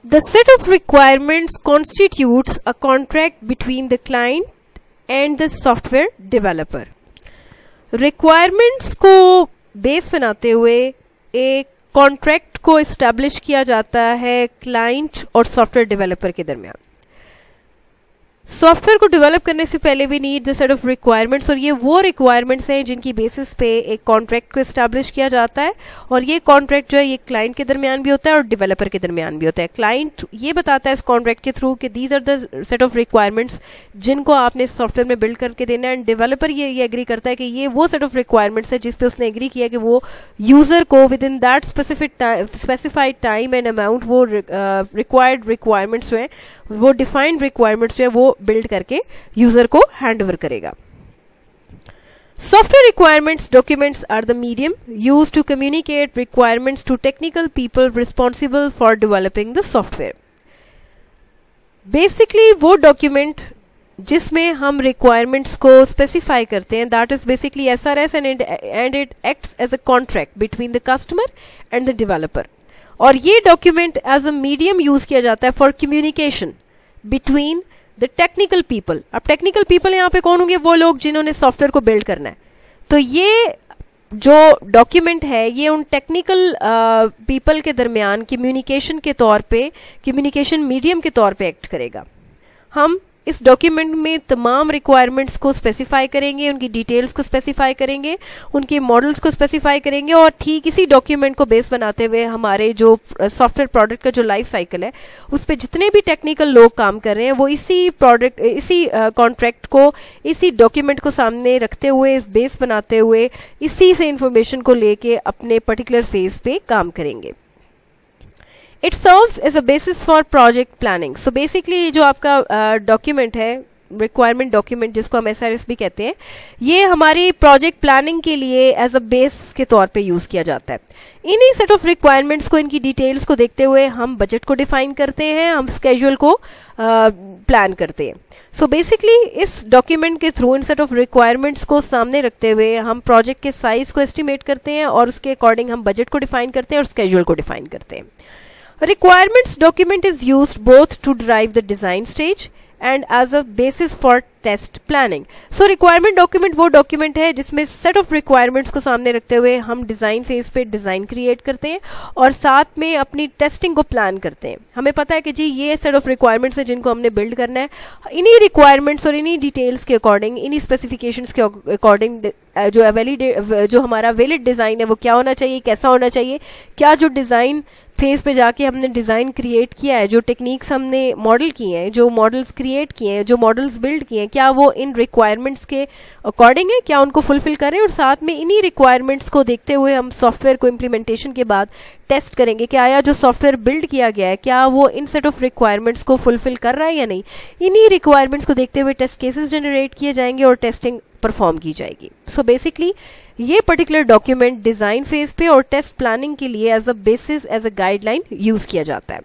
The set of requirements constitutes a contract between the client and the software developer. Requirements को base बनाते हुए एक contract को establish किया जाता है क्लाइंट और सॉफ्टवेयर डेवलपर के दरमियान. सॉफ्टवेयर को डेवलप करने से पहले we need the set of requirements, और ये वो रिक्वायरमेंट्स हैं जिनकी बेसिस पे एक कॉन्ट्रैक्ट को इस्टेब्लिश किया जाता है. और ये कॉन्ट्रैक्ट जो है ये क्लाइंट के दरमियान भी होता है और डेवलपर के दरमियान भी होता है. क्लाइंट ये बताता है इस कॉन्ट्रैक्ट के थ्रू कि these are the set of requirements जिनको आपने सॉफ्टवेयर में बिल्ड करके देना है, एंड डेवलपर ये एग्री करता है कि ये वो सेट ऑफ रिक्वायरमेंट्स है जिस पे उसने एग्री किया कि वो यूजर को with in that specified time and amount वो रिक्वायर्ड रिक्वायरमेंट्स जो है, वो डिफाइंड रिक्वायरमेंट्स जो है वो बिल्ड करके यूजर को हैंड ओवर करेगा. Software requirements documents are the medium used to communicate requirements to technical people responsible for developing the software. Basically वो document जिसमें हम requirements को specify करते हैं, that is basically SRS, and it acts as a contract between the customer and the developer. और ये document as a medium use किया जाता है for communication between the technical people. अब टेक्निकल पीपल यहाँ पे कौन होंगे? वो लोग जिन्होंने सॉफ्टवेयर को बिल्ड करना है. तो ये जो डॉक्यूमेंट है ये उन टेक्निकल पीपल के दरमियान कम्युनिकेशन के तौर पे, कम्युनिकेशन मीडियम के तौर पे एक्ट करेगा. हम इस डॉक्यूमेंट में तमाम रिक्वायरमेंट्स को स्पेसिफाई करेंगे, उनकी डिटेल्स को स्पेसिफाई करेंगे, उनके मॉडल्स को स्पेसिफाई करेंगे, और ठीक इसी डॉक्यूमेंट को बेस बनाते हुए हमारे जो सॉफ्टवेयर प्रोडक्ट का जो लाइफ साइकिल है उस पर जितने भी टेक्निकल लोग काम कर रहे हैं वो इसी कॉन्ट्रैक्ट को, इसी डॉक्यूमेंट को सामने रखते हुए, बेस बनाते हुए इसी से इंफॉर्मेशन को लेके अपने पर्टिकुलर फेज पे काम करेंगे. It serves as a basis for project planning. So basically जो आपका डॉक्यूमेंट है, रिक्वायरमेंट डॉक्यूमेंट जिसको हम SRS भी कहते हैं, ये हमारी प्रोजेक्ट प्लानिंग के लिए एज अ बेस के तौर पे यूज किया जाता है. इन्हीं सेट ऑफ रिक्वायरमेंट्स को, इनकी डिटेल्स को देखते हुए हम बजट को डिफाइन करते हैं, हम स्केड्यूल को प्लान करते हैं. सो बेसिकली इस डॉक्यूमेंट के through in set of requirements को सामने रखते हुए हम प्रोजेक्ट के साइज को एस्टिमेट करते हैं और उसके अकॉर्डिंग हम बजट को डिफाइन करते हैं और स्केड्यूल को डिफाइन करते हैं. Requirements document is used both to derive the design stage and as a basis for test planning. So requirement document वो document है जिसमें set of requirements को सामने रखते हुए हम डिजाइन फेज पे डिजाइन क्रिएट करते हैं और साथ में अपनी टेस्टिंग को प्लान करते हैं. हमें पता है कि जी ये set of requirements है जिनको हमने बिल्ड करना है. इन्हीं रिक्वायरमेंट्स और इन्हीं डिटेल्स के अकॉर्डिंग, इन्हीं स्पेसिफिकेशंस के अकॉर्डिंग जो हमारा वैलिड डिजाइन है वो क्या होना चाहिए, कैसा होना चाहिए, क्या जो डिजाइन फेज पे जाके हमने डिजाइन क्रिएट किया है, जो टेक्निक्स हमने मॉडल किए हैं, जो मॉडल्स क्रिएट किए हैं, जो मॉडल्स बिल्ड किए हैं, क्या वो इन रिक्वायरमेंट्स के अकॉर्डिंग है, क्या उनको फुलफिल करें. और साथ में इन्हीं रिक्वायरमेंट्स को देखते हुए हम सॉफ्टवेयर को इम्प्लीमेंटेशन के बाद टेस्ट करेंगे कि आया जो सॉफ्टवेयर बिल्ड किया गया है क्या वो इन सेट ऑफ रिक्वायरमेंट्स को फुलफिल कर रहा है या नहीं. इन्हीं रिक्वायरमेंट्स को देखते हुए टेस्ट केसेस जनरेट किए जाएंगे और टेस्टिंग परफॉर्म की जाएगी. सो बेसिकली ये पर्टिकुलर डॉक्यूमेंट डिजाइन फेज पे और टेस्ट प्लानिंग के लिए as a basis, as a guideline use किया जाता है.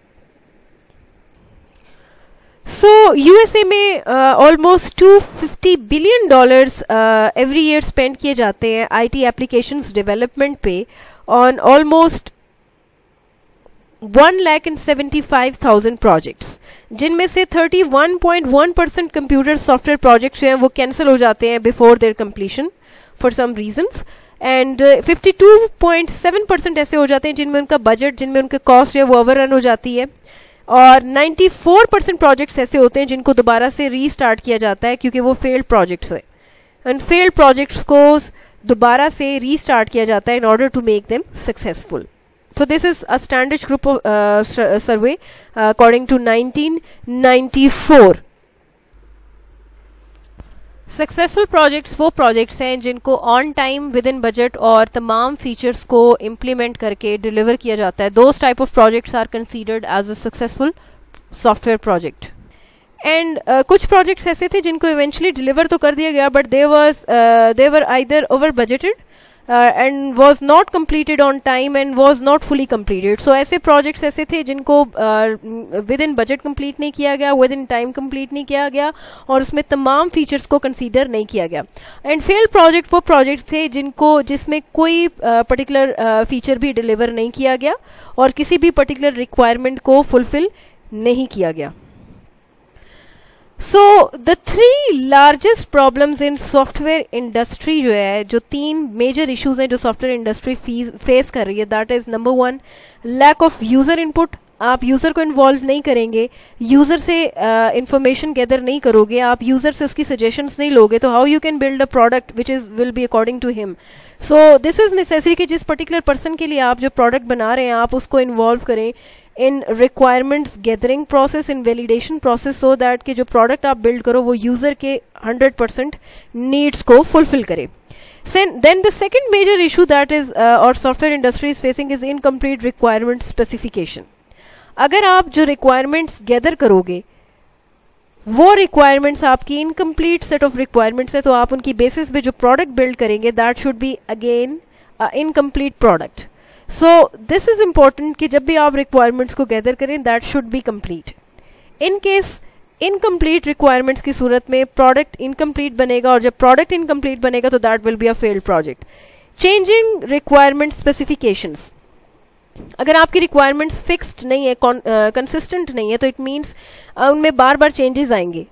सो यूएसए में almost $250 billion every year spend किए जाते हैं आईटी एप्लीकेशंस डेवलपमेंट पे ऑन ऑलमोस्ट 1,75,000 प्रोजेक्ट्स, जिनमें से 31.1% कंप्यूटर सॉफ्टवेयर प्रोजेक्ट्स हैं वो कैंसिल हो जाते हैं before their completion for some reasons, and 52.7% ऐसे हो जाते हैं जिनमें उनका बजट, जिनमें उनका कॉस्ट है वो ओवररन हो जाती है, और 94% प्रोजेक्ट्स ऐसे होते हैं जिनको दोबारा से रीस्टार्ट किया जाता है क्योंकि वो फेल्ड प्रोजेक्ट्स हैं. एंड फेल्ड प्रोजेक्ट्स को दोबारा से रीस्टार्ट किया जाता है in order to make them successful. So this is a Standish Group of survey according to 1994. Successful projects वो प्रोजेक्ट्स हैं जिनको on time, with in budget और तमाम फीचर्स को इम्प्लीमेंट करके डिलीवर किया जाता है. Those type of projects are considered as a successful software project. And कुछ प्रोजेक्ट्स ऐसे थे जिनको इवेंचुअली डिलीवर तो कर दिया गया but they were either over budgeted and was not completed on time and was not fully completed. So ऐसे projects ऐसे थे जिनको विद इन बजट कंप्लीट नहीं किया गया, विद इन टाइम कंप्लीट नहीं किया गया और उसमें तमाम फीचर्स को कंसीडर नहीं किया गया. एंड फेल्ड प्रोजेक्ट वो प्रोजेक्ट थे जिसमें कोई पर्टिकुलर फीचर भी डिलीवर नहीं किया गया और किसी भी पर्टिकुलर रिक्वायरमेंट को फुलफिल नहीं किया गया. So the 3 largest problems in software industry जो है, जो 3 मेजर इश्यूज हैं जो सॉफ्टवेयर इंडस्ट्री फेस कर रही है, that is number 1 lack of user input. आप यूजर को इन्वॉल्व नहीं करेंगे, यूजर से इंफॉर्मेशन गैदर नहीं करोगे, आप यूजर से उसकी सजेशंस नहीं लोगे, तो how you can build a product which is will be according to him. So this is necessary कि जिस पर्टिकुलर पर्सन के लिए आप जो प्रोडक्ट बना रहे हैं आप उसको इन्वॉल्व करें in requirements gathering process, in validation process, so that कि जो प्रोडक्ट आप बिल्ड करो वो यूजर के 100% नीड्स को फुलफिल करे. Then the second major issue that is or software industry is facing is incomplete requirement specification. अगर आप जो रिक्वायरमेंट्स गैदर करोगे वो रिक्वायरमेंट्स आपकी इनकम्प्लीट सेट ऑफ रिक्वायरमेंट्स है, तो आप उनकी बेसिस पे जो प्रोडक्ट बिल्ड करेंगे that should be again incomplete product. So this is important कि जब भी आप रिक्वायरमेंट्स को गैदर करें that should be complete. In case incomplete requirements की सूरत में प्रोडक्ट इनकम्प्लीट बनेगा और जब प्रोडक्ट इनकम्प्लीट बनेगा तो that will be a failed project. Changing requirement specifications, अगर आपकी रिक्वायरमेंट्स फिक्स्ड नहीं है, कंसिस्टेंट नहीं है, तो इट मीन्स उनमें बार बार चेंजेस आएंगे.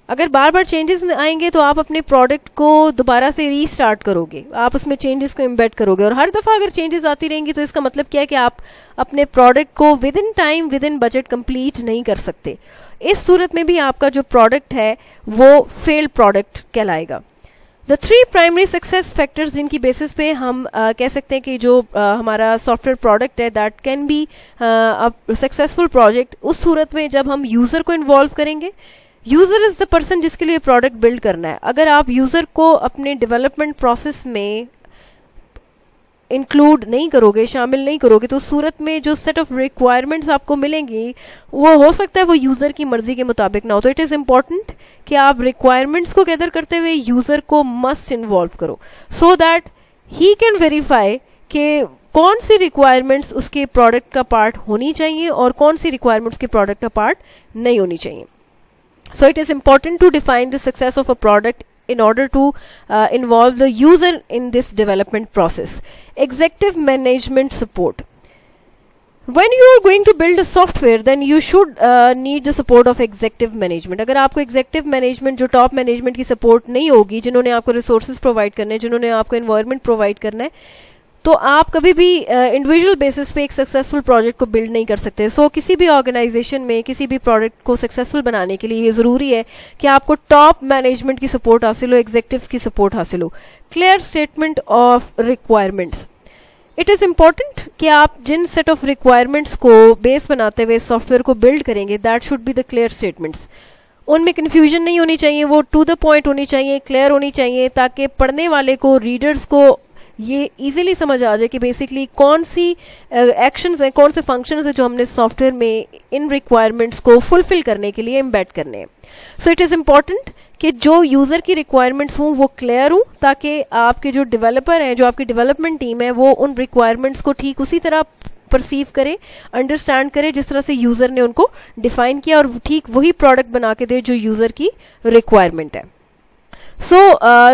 अगर बार बार चेंजेस आएंगे तो आप अपने प्रोडक्ट को दोबारा से रीस्टार्ट करोगे, आप उसमें चेंजेस को एम्बेड करोगे और हर दफ़ा अगर चेंजेस आती रहेंगी तो इसका मतलब क्या है कि आप अपने प्रोडक्ट को with in time with in budget complete नहीं कर सकते. इस सूरत में भी आपका जो प्रोडक्ट है वो फेल्ड प्रोडक्ट कहलाएगा. द 3 प्राइमरी सक्सेस फैक्टर्स जिनकी बेसिस पे हम कह सकते हैं कि जो हमारा सॉफ्टवेयर प्रोडक्ट है that can be successful project, उस सूरत में जब हम यूज़र को इन्वॉल्व करेंगे. यूज़र इज़ द पर्सन जिसके लिए प्रोडक्ट बिल्ड करना है. अगर आप यूज़र को अपने डेवलपमेंट प्रोसेस में इंक्लूड नहीं करोगे, शामिल नहीं करोगे, तो सूरत में जो सेट ऑफ रिक्वायरमेंट्स आपको मिलेंगी वो हो सकता है वो यूज़र की मर्जी के मुताबिक ना हो. तो इट इज़ इम्पॉर्टेंट कि आप रिक्वायरमेंट्स को गैदर करते हुए यूज़र को मस्ट इन्वॉल्व करो so that he can verify कि कौन सी रिक्वायरमेंट्स उसके प्रोडक्ट का पार्ट होनी चाहिए और कौन सी रिक्वायरमेंट्स के प्रोडक्ट का पार्ट नहीं होनी चाहिए. So it is important to define the success of a product in order to involve the user in this development process. Executive management support. When you are going to build a software, then you should need the support of executive management. अगर आपको executive management जो top management की support नहीं होगी, जिन्होंने आपको resources provide करने हैं, जिन्होंने आपको environment provide करना है, तो आप कभी भी इंडिविजुअल बेसिस पे एक सक्सेसफुल प्रोजेक्ट को बिल्ड नहीं कर सकते. सो किसी भी ऑर्गेनाइजेशन में किसी भी प्रोडक्ट को सक्सेसफुल बनाने के लिए ये ज़रूरी है कि आपको टॉप मैनेजमेंट की सपोर्ट हासिल हो, एग्जीक्यूटिव्स की सपोर्ट हासिल हो. Clear statement of requirements. It is important कि आप जिन सेट ऑफ रिक्वायरमेंट्स को बेस बनाते हुए सॉफ्टवेयर को बिल्ड करेंगे that should be the clear statements. उनमें कन्फ्यूजन नहीं होनी चाहिए, वो टू द पॉइंट होनी चाहिए, क्लियर होनी चाहिए, ताकि पढ़ने वाले को, रीडर्स को ये इजीली समझ आ जाए कि बेसिकली कौन सी एक्शंस हैं, कौन से फंक्शंस हैं जो हमने सॉफ्टवेयर में इन रिक्वायरमेंट्स को फुलफिल करने के लिए एम्बेड करने हैं. सो इट इज़ इम्पॉर्टेंट कि जो यूज़र की रिक्वायरमेंट्स हों वो क्लियर हों, ताकि आपके जो डेवलपर हैं, जो आपकी डेवलपमेंट टीम है, वो उन रिक्वायरमेंट्स को ठीक उसी तरह परसीव करे, अंडरस्टैंड करे जिस तरह से यूज़र ने उनको डिफाइन किया और ठीक वही प्रोडक्ट बना के दे जो यूज़र की रिक्वायरमेंट है. So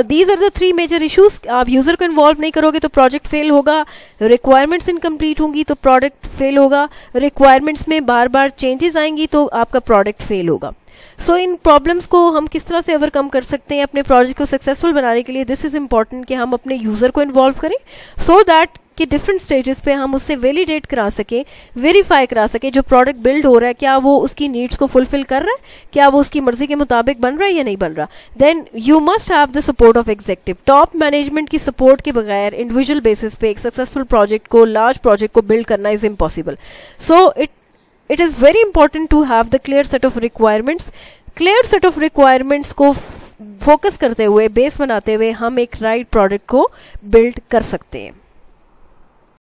these are the 3 major issues. आप यूजर को इन्वॉल्व नहीं करोगे तो प्रोजेक्ट फेल होगा, रिक्वायरमेंट्स इनकम्प्लीट होंगी तो प्रोडक्ट फेल होगा, रिक्वायरमेंट्स में बार बार चेंजेस आएंगी तो आपका प्रोडक्ट फेल होगा. सो इन प्रॉब्लम्स को हम किस तरह से ओवरकम कर सकते हैं अपने प्रोजेक्ट को सक्सेसफुल बनाने के लिए, दिस इज इम्पॉर्टेंट कि हम अपने यूजर को इन्वॉल्व करें सो दैट कि डिफरेंट स्टेजेस पे हम उससे वैलिडेट करा सके, वेरीफाई करा सके जो प्रोडक्ट बिल्ड हो रहा है क्या वो उसकी नीड्स को फुलफिल कर रहा है, क्या वो उसकी मर्जी के मुताबिक बन रहा है या नहीं बन रहा. Then you must have the support of executive. Top management की सपोर्ट के बगैर इंडिविजुअल बेसिस पे एक सक्सेसफुल प्रोजेक्ट को, लार्ज प्रोजेक्ट को बिल्ड करना is impossible. So it is very important to have the clear set of requirements. Clear set of requirements को focus करते हुए, बेस बनाते हुए हम एक राइट प्रोडक्ट को बिल्ड कर सकते हैं.